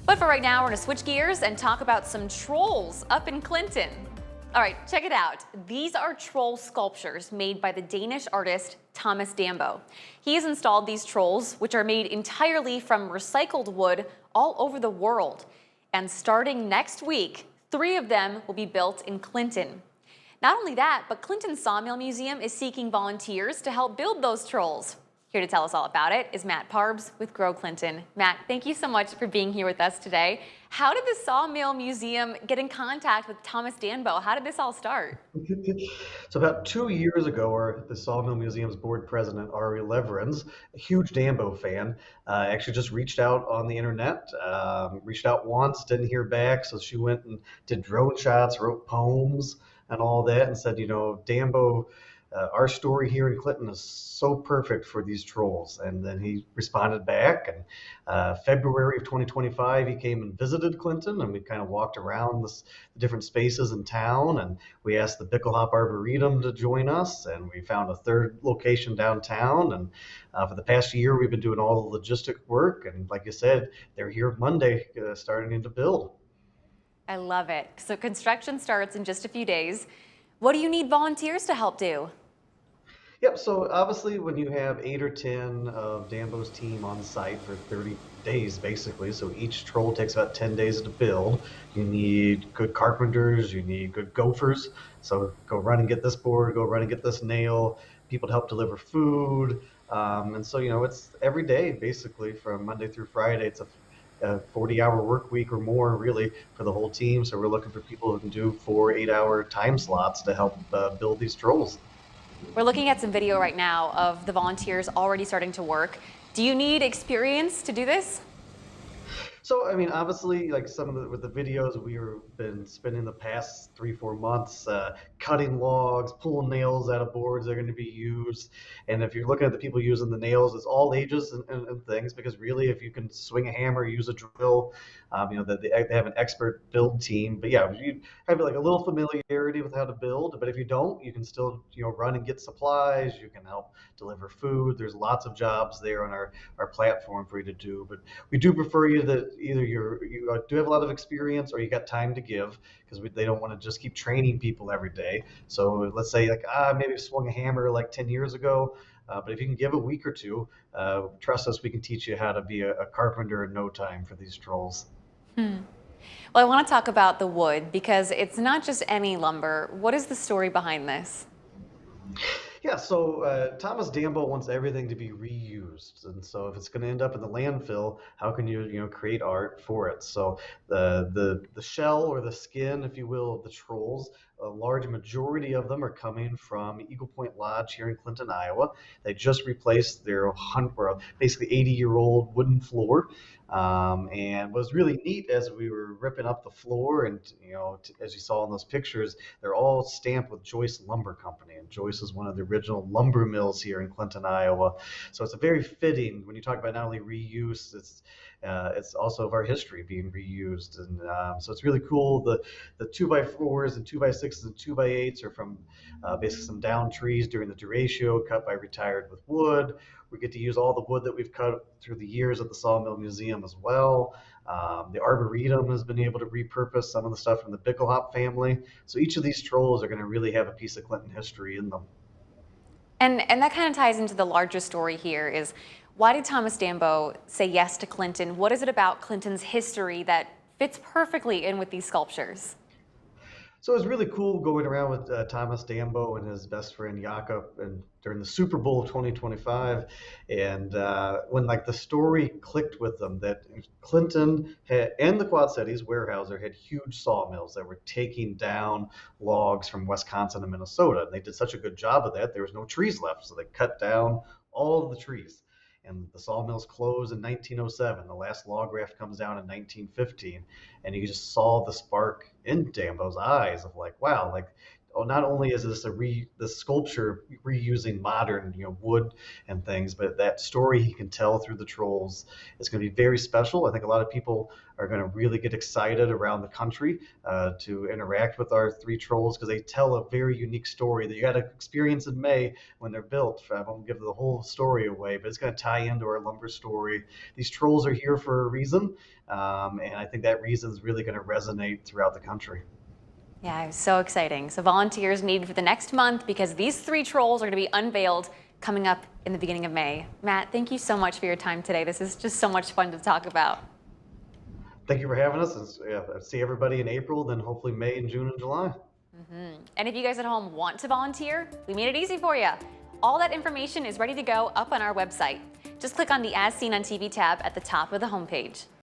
But for right now, we're going to switch gears and talk about some trolls up in Clinton. All right, check it out. These are troll sculptures made by the Danish artist Thomas Dambo. He has installed these trolls, which are made entirely from recycled wood, all over the world. And starting next week, 3 of them will be built in Clinton. Not only that, but Clinton Sawmill Museum is seeking volunteers to help build those trolls. Here to tell us all about it is Matt Parbs with Grow Clinton. Matt, thank you so much for being here with us today. How did the Sawmill Museum get in contact with Thomas Dambo? How did this all start? So about 2 years ago, the Sawmill Museum's board president, Ari Leverins, a huge Dambo fan, actually just reached out on the internet, reached out once, didn't hear back, so she went and did drone shots, wrote poems and all that, and said, Dambo, our story here in Clinton is so perfect for these trolls. And then he responded back, and February of 2025, he came and visited Clinton, and we kind of walked around the different spaces in town, and we asked the Bickelhop Arboretum to join us, and we found a third location downtown. And for the past year, we've been doing all the logistic work, and like you said, they're here Monday, starting to build. I love it. So construction starts in just a few days. What do you need volunteers to help do? Yep. So obviously, when you have 8 or 10 of Dambo's team on site for 30 days, basically, so each troll takes about 10 days to build. You need good carpenters. You need good gophers. So go run and get this board. Go run and get this nail. People to help deliver food. And so it's every day basically from Monday through Friday. It's a 40-hour work week or more, really, for the whole team. So we're looking for people who can do 4 8-hour time slots to help build these trolls. We're looking at some video right now of the volunteers already starting to work. Do you need experience to do this? So, I mean, obviously, like some of with the videos, we've been spending the past 3 4 months cutting logs, pulling nails out of boards that are going to be used. And if you're looking at the people using the nails, it's all ages and things, because really, if you can swing a hammer, use a drill, they have an expert build team. But yeah, you have like a little familiarity with how to build. But if you don't, you can still run and get supplies. You can help deliver food. There's lots of jobs there on our platform for you to do. But we do prefer you that either you do have a lot of experience or you got time to give, because they don't want to just keep training people every day. So let's say like maybe swung a hammer like 10 years ago, but if you can give a week or two, trust us, we can teach you how to be a carpenter in no time for these trolls. Hmm. Well, I want to talk about the wood because it's not just any lumber. What is the story behind this? Yeah, so Thomas Dambo wants everything to be reused, and so if it's going to end up in the landfill, how can you create art for it? So the shell or the skin, if you will, of the trolls, a large majority of them are coming from Eagle Point Lodge here in Clinton, Iowa. They just replaced their basically 80-year-old wooden floor, and was really neat as we were ripping up the floor, and as you saw in those pictures, they're all stamped with Joyce Lumber Company, and Joyce is one of the original lumber mills here in Clinton, Iowa. So it's a very fitting when you talk about not only reuse, it's also of our history being reused, and so it's really cool. The 2x4s and 2x6s and 2x8s are from basically some downed trees during the derecho, cut by Retired with Wood. We get to use all the wood that we've cut through the years at the Sawmill Museum as well. The Arboretum has been able to repurpose some of the stuff from the Bickelhop family. So each of these trolls are going to really have a piece of Clinton history in them. And that kind of ties into the larger story here is why did Thomas Dambo say yes to Clinton? What is it about Clinton's history that fits perfectly in with these sculptures? So it was really cool going around with Thomas Dambo and his best friend Jakob, and during the Super Bowl of 2025, and when like the story clicked with them that Clinton had, and the Quad Cities, Weyerhaeuser had huge sawmills that were taking down logs from Wisconsin and Minnesota. And they did such a good job of that, there was no trees left, so they cut down all of the trees. And the sawmills closed in 1907. The last log raft comes down in 1915, and you just saw the spark in Dambo's eyes of like, wow, like not only is this sculpture reusing modern, wood and things, but that story he can tell through the trolls is going to be very special. I think a lot of people are going to really get excited around the country to interact with our three trolls because they tell a very unique story that you got to experience in May when they're built. I won't give the whole story away, but it's going to tie into our lumber story. These trolls are here for a reason, and I think that reason is really going to resonate throughout the country. Yeah, it's so exciting. So volunteers needed for the next month because these three trolls are going to be unveiled coming up in the beginning of May. Matt, thank you so much for your time today. This is just so much fun to talk about. Thank you for having us. And yeah, see everybody in April, then hopefully May and June and July. And if you guys at home want to volunteer, we made it easy for you. All that information is ready to go up on our website. Just click on the As Seen on TV tab at the top of the homepage.